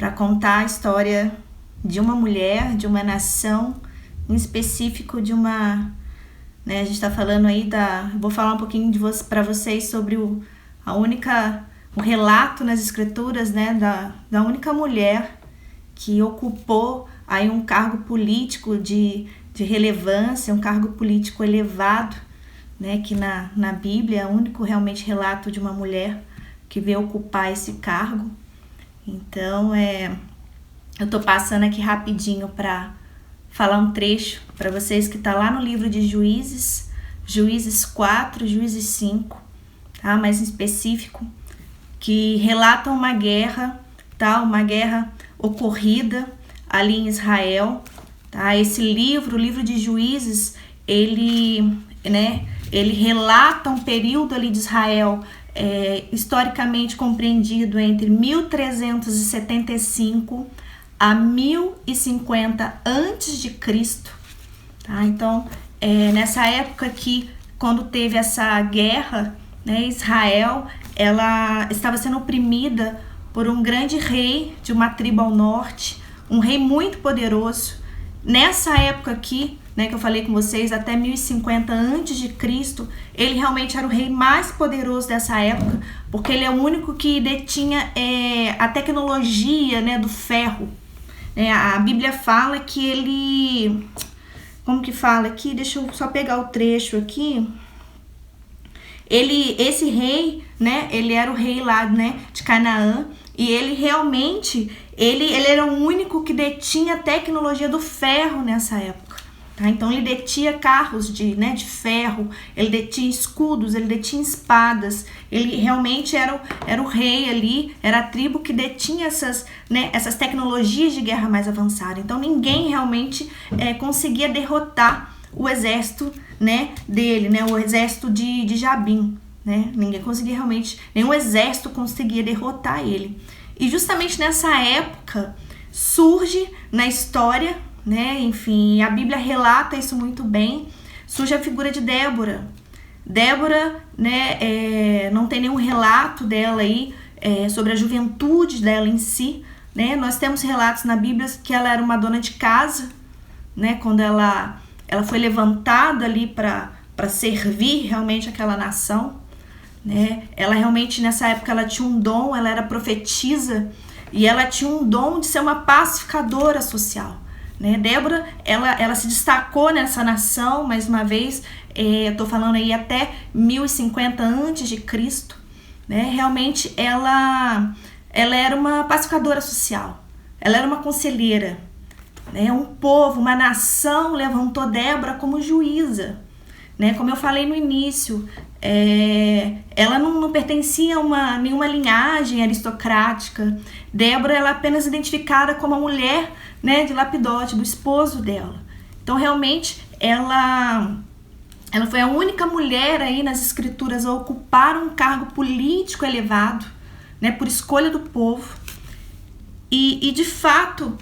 para contar a história de uma mulher, de uma nação, em específico de uma, né, a gente está falando aí vou falar um pouquinho para vocês sobre o relato nas escrituras, né, da única mulher que ocupou aí um cargo político de relevância, um cargo político elevado, né, que na Bíblia é o único realmente relato de uma mulher que veio ocupar esse cargo. Então, eu tô passando aqui rapidinho para falar um trecho para vocês que tá lá no livro de Juízes, Juízes 4, Juízes 5, tá? Mais em específico, que relatam uma guerra, tá? Uma guerra ocorrida ali em Israel, tá? Esse livro, o livro de Juízes, ele relata um período ali de Israel historicamente compreendido entre 1375 a 1050 a.C., tá? Então, nessa época aqui, quando teve essa guerra, né, Israel, ela estava sendo oprimida por um grande rei de uma tribo ao norte, um rei muito poderoso. Nessa época aqui, né, que eu falei com vocês, até 1050 a.C., ele realmente era o rei mais poderoso dessa época, porque ele é o único que detinha a tecnologia, né, do ferro. A Bíblia fala que ele... Como que fala aqui? Deixa eu só pegar o trecho aqui. Esse rei, né, ele era o rei lá, né, de Canaã, e ele realmente, ele era o único que detinha a tecnologia do ferro nessa época. Tá? Então ele detinha carros de ferro, ele detinha escudos, ele detinha espadas, ele realmente era o rei ali, era a tribo que detinha essas tecnologias de guerra mais avançadas. Então ninguém realmente conseguia derrotar o exército, né, dele, né, o exército de Jabim, né? Ninguém conseguia realmente, nenhum exército conseguia derrotar ele. E justamente nessa época surge na história, né, enfim, a Bíblia relata isso muito bem, surge a figura de Débora. Débora, né, não tem nenhum relato dela aí sobre a juventude dela em si, né? Nós temos relatos na Bíblia que ela era uma dona de casa, né, quando ela foi levantada ali para servir realmente aquela nação, né? Ela realmente nessa época ela tinha um dom, ela era profetisa e ela tinha um dom de ser uma pacificadora social, né? Débora, ela se destacou nessa nação, mais uma vez, eu tô falando aí até 1050 a.C., né? Realmente ela era uma pacificadora social, ela era uma conselheira, né? Um povo, uma nação levantou Débora como juíza, né? Como eu falei no início, ela não pertencia a nenhuma linhagem aristocrática. Débora, ela é apenas identificada como a mulher, né, de Lapidote, do esposo dela. Então realmente ela foi a única mulher aí nas escrituras a ocupar um cargo político elevado, né, por escolha do povo. E de fato,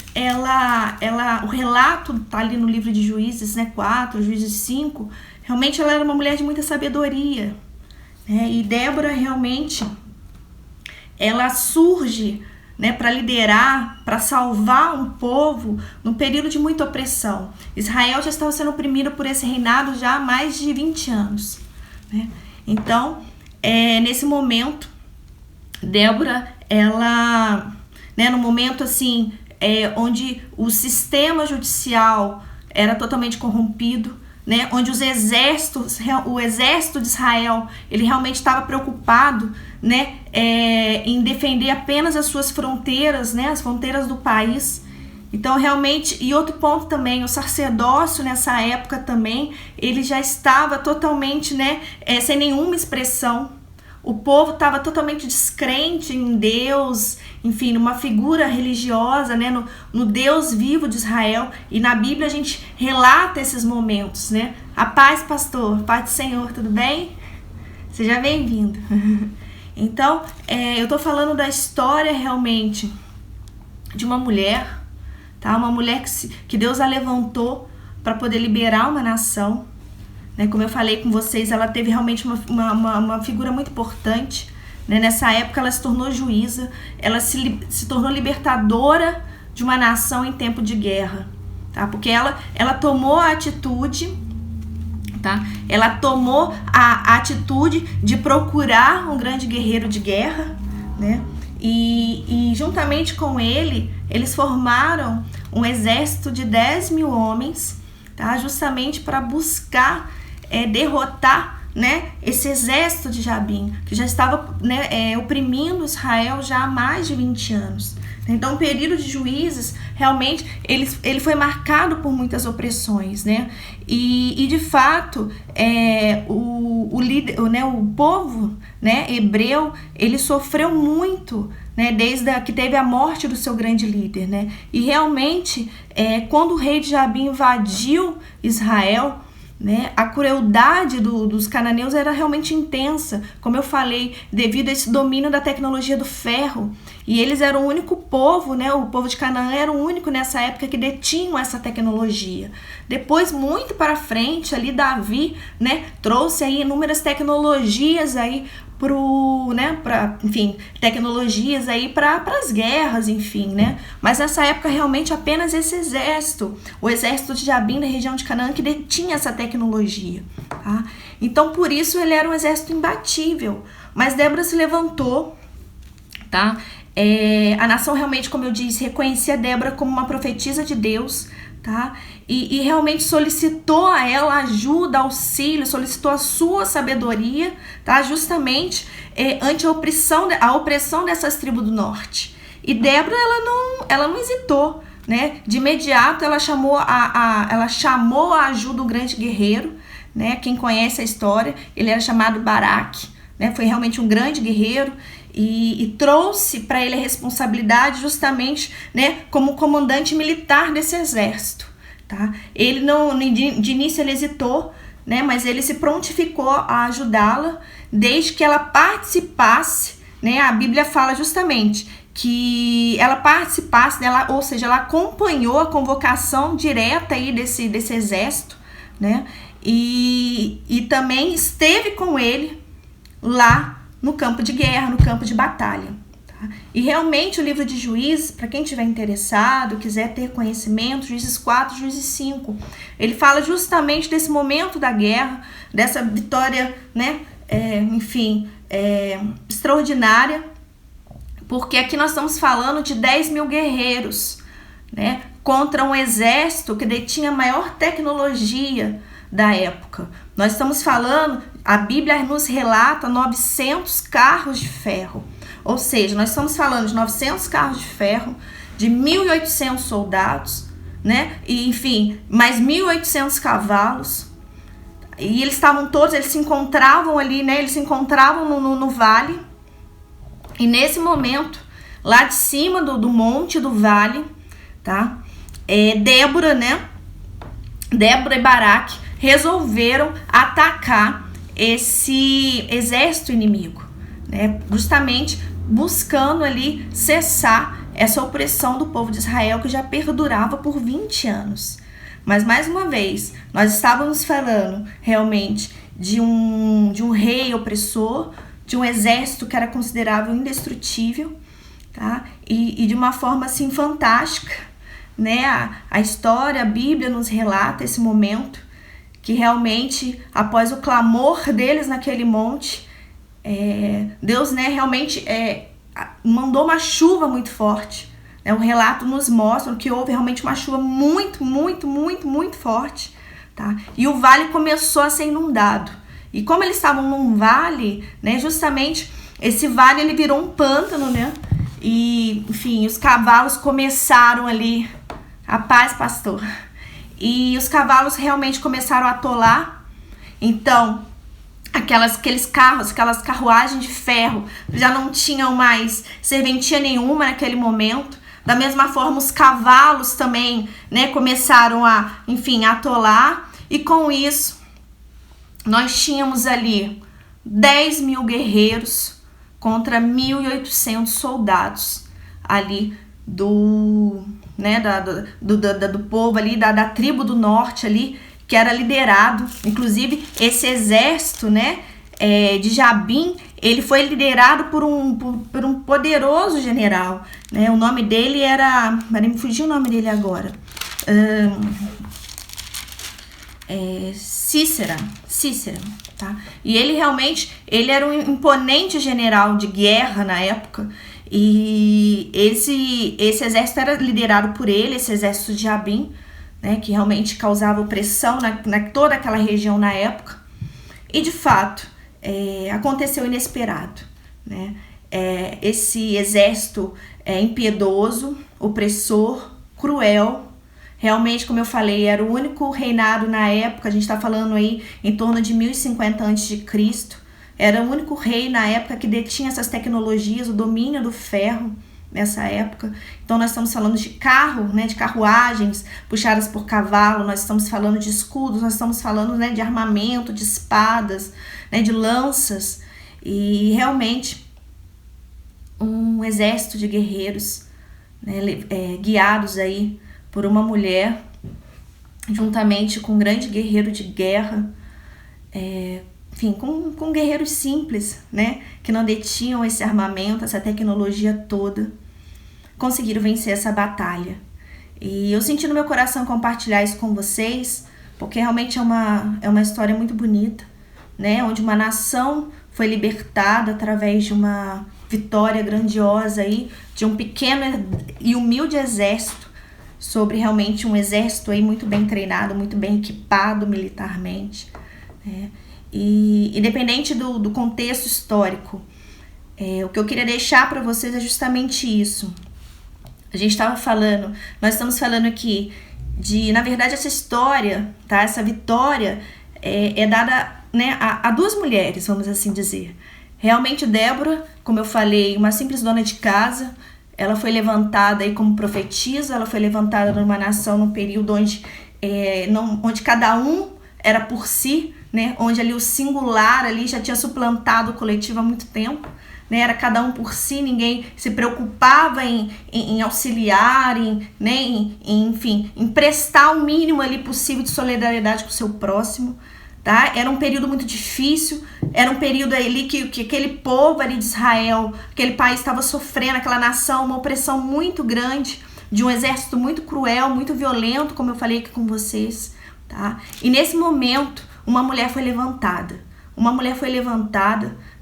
o relato tá ali no livro de Juízes, né, 4, Juízes 5, realmente ela era uma mulher de muita sabedoria, né? E Débora realmente, ela surge, né, para liderar, para salvar um povo num período de muita opressão. Israel já estava sendo oprimido por esse reinado já há mais de 20 anos, né? Então, nesse momento, Débora, ela, né, no momento assim, onde o sistema judicial era totalmente corrompido, né, onde o exército de Israel, ele realmente estava preocupado, né, em defender apenas as suas fronteiras, né, as fronteiras do país. Então realmente, e outro ponto também, o sacerdócio nessa época também, ele já estava totalmente, né, sem nenhuma expressão. O povo estava totalmente descrente em Deus, enfim, numa figura religiosa, né, no Deus vivo de Israel. E na Bíblia a gente relata esses momentos, né? A paz, pastor, paz do Senhor, tudo bem? Seja bem-vindo. Então, eu tô falando da história realmente de uma mulher, tá? Uma mulher que Deus a levantou para poder liberar uma nação. Como eu falei com vocês, ela teve realmente uma figura muito importante, né? Nessa época ela se tornou juíza, ela se tornou libertadora de uma nação em tempo de guerra, tá? Porque ela tomou a atitude, tá? Ela tomou a atitude de procurar um grande guerreiro de guerra, né? E juntamente com ele, eles formaram um exército de 10 mil homens, tá? Justamente para buscar derrotar, né, esse exército de Jabim, que já estava, né, oprimindo Israel já há mais de 20 anos. Então, o período de Juízes, realmente, ele foi marcado por muitas opressões, né? E de fato, o povo, né, hebreu, ele sofreu muito, né, desde que teve a morte do seu grande líder, né? E realmente, quando o rei de Jabim invadiu Israel, né, a crueldade dos cananeus era realmente intensa, como eu falei, devido a esse domínio da tecnologia do ferro. E eles eram o único povo, né, o povo de Canaã era o único nessa época que detinham essa tecnologia. Depois, muito para frente, ali Davi, né, trouxe aí inúmeras tecnologias aí tecnologias aí para as guerras, enfim, né? Mas nessa época realmente apenas esse exército, o exército de Jabim da região de Canaã, que detinha essa tecnologia, tá? Então por isso ele era um exército imbatível. Mas Débora se levantou, tá? A nação realmente, como eu disse, reconhecia Débora como uma profetisa de Deus, tá? E realmente solicitou a ela ajuda, auxílio, solicitou a sua sabedoria, tá? Justamente ante a opressão dessas tribos do norte. E Débora, ela não hesitou, né? De imediato ela chamou a ajuda do grande guerreiro, né? Quem conhece a história, ele era chamado Baraque, né? Foi realmente um grande guerreiro. E trouxe para ele a responsabilidade justamente, né, como comandante militar desse exército, tá? Ele de início ele hesitou, né, mas ele se prontificou a ajudá-la desde que ela participasse, né? A Bíblia fala justamente que ela participasse, né, ou seja, ela acompanhou a convocação direta aí desse exército, né? E também esteve com ele lá no campo de guerra, no campo de batalha. Tá? E realmente o livro de Juízes, para quem estiver interessado, quiser ter conhecimento, Juízes 4, Juízes 5, ele fala justamente desse momento da guerra, dessa vitória, né, extraordinária, porque aqui nós estamos falando de 10 mil guerreiros, né, contra um exército que detinha a maior tecnologia da época. Nós estamos falando, a Bíblia nos relata 900 carros de ferro, ou seja, nós estamos falando de 900 carros de ferro, de 1.800 soldados, né, e enfim, mais 1.800 cavalos, e eles se encontravam ali, né, eles se encontravam no vale, e nesse momento, lá de cima do monte do vale, tá, Débora e Baraque resolveram atacar esse exército inimigo, né? Justamente buscando ali cessar essa opressão do povo de Israel que já perdurava por 20 anos. Mas mais uma vez, nós estávamos falando realmente de um rei opressor, de um exército que era considerável indestrutível, tá? E de uma forma assim fantástica, né? A história, a Bíblia nos relata esse momento, que realmente, após o clamor deles naquele monte, Deus, né, realmente mandou uma chuva muito forte. Né? O relato nos mostra que houve realmente uma chuva muito, muito, muito, muito forte. Tá? E o vale começou a ser inundado. E como eles estavam num vale, né, justamente esse vale ele virou um pântano, né? E, enfim, os cavalos começaram ali, a paz, pastor. E os cavalos realmente começaram a atolar. Então, aqueles carros, aquelas carruagens de ferro já não tinham mais serventia nenhuma naquele momento. Da mesma forma, os cavalos também, né, começaram a atolar. E com isso, nós tínhamos ali 10 mil guerreiros contra 1.800 soldados ali do povo ali, da tribo do norte ali, que era liderado, inclusive esse exército, né, de Jabim, ele foi liderado por um poderoso general, né? O nome dele era... me fugiu o nome dele agora. Cícera, tá? E ele realmente, ele era um imponente general de guerra na época, e esse exército era liderado por ele, esse exército de Jabim, né, que realmente causava opressão na toda aquela região na época. E de fato, aconteceu inesperado, né? Esse exército impiedoso, opressor, cruel. Realmente, como eu falei, era o único reinado na época, a gente está falando aí em torno de 1050 a.C., era o único rei na época que detinha essas tecnologias, o domínio do ferro nessa época. Então nós estamos falando de carro, né, de carruagens puxadas por cavalo, nós estamos falando de escudos, nós estamos falando, né, de armamento, de espadas, né, de lanças, e realmente um exército de guerreiros, né, guiados aí por uma mulher, juntamente com um grande guerreiro de guerra, enfim, com guerreiros simples, né, que não detinham esse armamento, essa tecnologia toda, conseguiram vencer essa batalha. E eu senti no meu coração compartilhar isso com vocês, porque realmente é uma história muito bonita, né, onde uma nação foi libertada através de uma vitória grandiosa aí, de um pequeno e humilde exército, sobre realmente um exército aí muito bem treinado, muito bem equipado militarmente, né? E independente do contexto histórico, o que eu queria deixar para vocês é justamente isso. Nós estamos falando aqui na verdade, essa história, tá? Essa vitória é dada, né, a duas mulheres, vamos assim dizer. Realmente Débora, como eu falei, uma simples dona de casa, ela foi levantada aí como profetisa, ela foi levantada numa nação, num período onde cada um era por si, né? Onde ali o singular ali já tinha suplantado o coletivo há muito tempo, né? Era cada um por si, ninguém se preocupava em auxiliar, enfim, em prestar o mínimo ali possível de solidariedade com o seu próximo, tá? Era um período muito difícil, era um período ali que aquele povo ali de Israel, aquele país estava sofrendo, aquela nação, uma opressão muito grande, de um exército muito cruel, muito violento, como eu falei aqui com vocês, tá? E nesse momento, uma mulher foi levantada,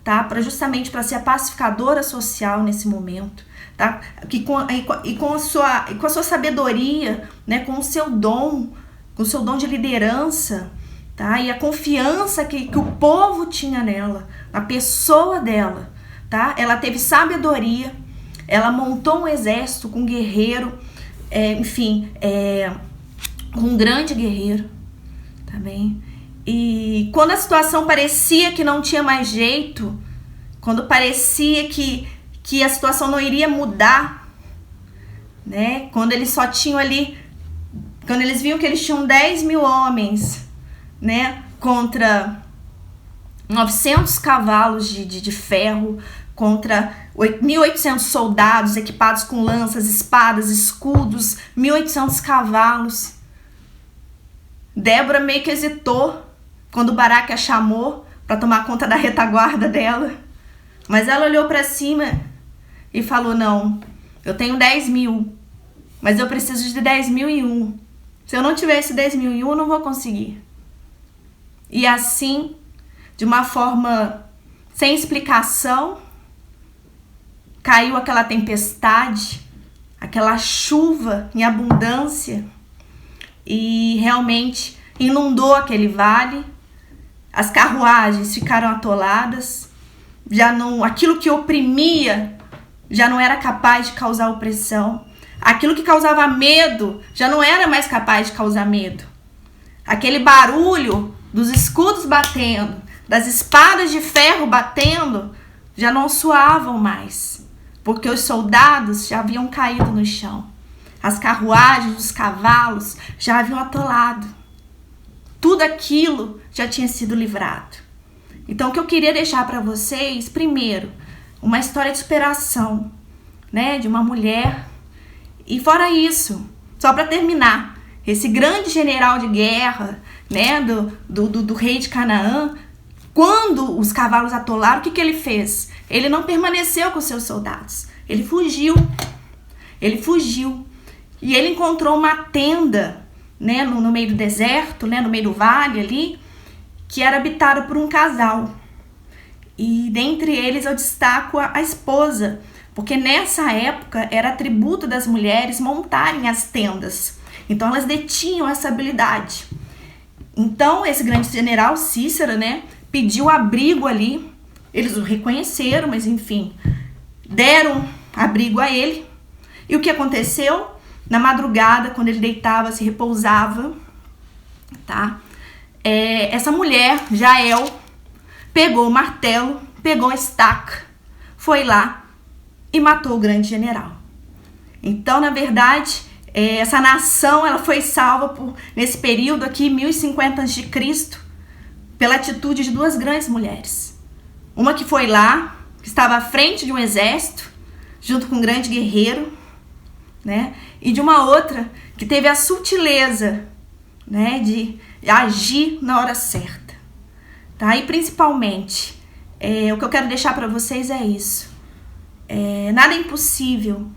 tá? Justamente para ser a pacificadora social nesse momento, tá? Com a sua sabedoria, né? Com o seu dom de liderança, tá? E a confiança que o povo tinha nela, a pessoa dela, tá? Ela teve sabedoria, ela montou um exército com um guerreiro, com um grande guerreiro, tá bem? E quando a situação parecia que não tinha mais jeito, quando parecia que a situação não iria mudar, né? Quando eles só tinham ali, quando eles viam que eles tinham 10.000 homens, né? Contra 900 cavalos de ferro, contra 1.800 soldados equipados com lanças, espadas, escudos, 1.800 cavalos. Débora meio que hesitou quando Baraque a chamou para tomar conta da retaguarda dela. Mas ela olhou para cima e falou: não, eu tenho 10.000, mas eu preciso de 10.001. Se eu não tiver esse 10.001, eu não vou conseguir. E assim, de uma forma sem explicação, caiu aquela tempestade, aquela chuva em abundância, e realmente inundou aquele vale. As carruagens ficaram atoladas, aquilo que oprimia já não era capaz de causar opressão, aquilo que causava medo já não era mais capaz de causar medo. Aquele barulho dos escudos batendo, das espadas de ferro batendo, já não soavam mais, porque os soldados já haviam caído no chão. As carruagens, os cavalos já haviam atolado. Tudo aquilo já tinha sido livrado. Então, o que eu queria deixar para vocês, primeiro, uma história de superação, né, de uma mulher. E fora isso, só para terminar, esse grande general de guerra, né, do rei de Canaã, Quando os cavalos atolaram, o que ele fez? Ele não permaneceu com seus soldados. Ele fugiu. Ele fugiu. E ele encontrou uma tenda, né, no meio do deserto, né, no meio do vale ali, que era habitada por um casal. E dentre eles eu destaco a esposa, porque nessa época era atributo das mulheres montarem as tendas. Então elas detinham essa habilidade. Então esse grande general Cícera, né, pediu abrigo ali. Eles o reconheceram, mas enfim, deram abrigo a ele. E o que aconteceu? Na madrugada, quando ele deitava, se repousava, tá? Essa mulher, Jael, pegou o martelo, pegou a estaca, foi lá e matou o grande general. Então, na verdade, essa nação ela foi salva nesse período aqui, 1050 a.C., pela atitude de duas grandes mulheres. Uma que foi lá, que estava à frente de um exército, junto com um grande guerreiro, né? E de uma outra que teve a sutileza, né, de agir na hora certa. Tá? E principalmente, o que eu quero deixar para vocês é isso. Nada é impossível.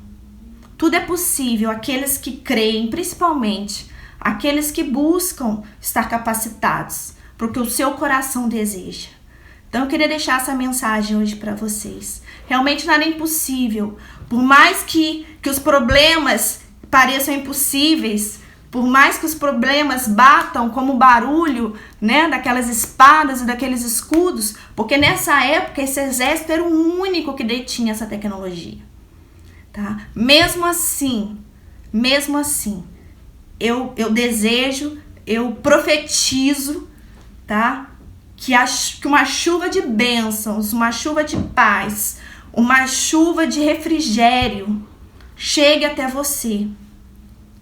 Tudo é possível. Aqueles que creem, principalmente aqueles que buscam estar capacitados porque o seu coração deseja. Então eu queria deixar essa mensagem hoje para vocês. Realmente nada é impossível. Por mais que os problemas pareçam impossíveis, por mais que os problemas batam como barulho, né, daquelas espadas e daqueles escudos, porque nessa época esse exército era o único que detinha essa tecnologia. Tá? Mesmo assim, eu desejo, eu profetizo, tá? Que uma chuva de bênçãos, uma chuva de paz, uma chuva de refrigério chegue até você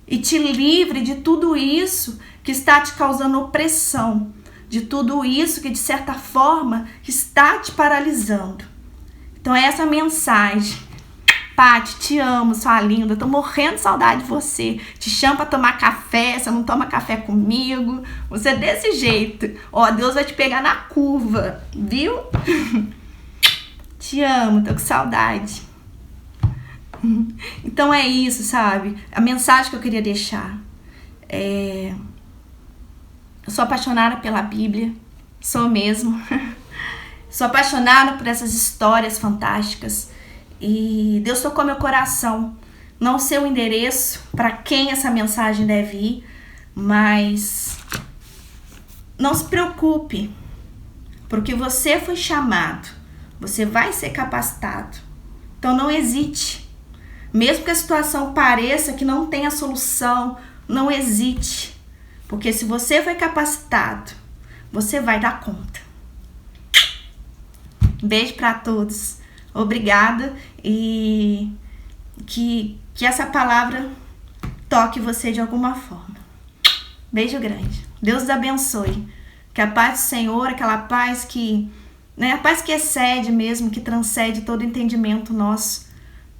e te livre de tudo isso que está te causando opressão, de tudo isso que de certa forma está te paralisando. Então essa mensagem. Paty, te amo, sua linda, tô morrendo de saudade de você. Te chamo pra tomar café, você não toma café comigo. Você é desse jeito. Ó, Deus vai te pegar na curva, viu? Te amo, tô com saudade. Então é isso, sabe? A mensagem que eu queria deixar eu sou apaixonada pela Bíblia, sou mesmo. Sou apaixonada por essas histórias fantásticas. E Deus tocou meu coração. Não sei o endereço para quem essa mensagem deve ir, mas não se preocupe, porque você foi chamado, você vai ser capacitado. Então não hesite. Mesmo que a situação pareça que não tenha solução, não hesite, porque se você foi capacitado, você vai dar conta. Beijo para todos. Obrigada e que essa palavra toque você de alguma forma. Beijo grande. Deus os abençoe. Que a paz do Senhor, aquela paz que, né, a paz que excede mesmo, que transcende todo entendimento nosso,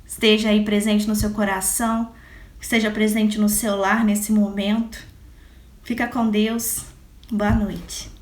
esteja aí presente no seu coração, que esteja presente no seu lar nesse momento. Fica com Deus. Boa noite.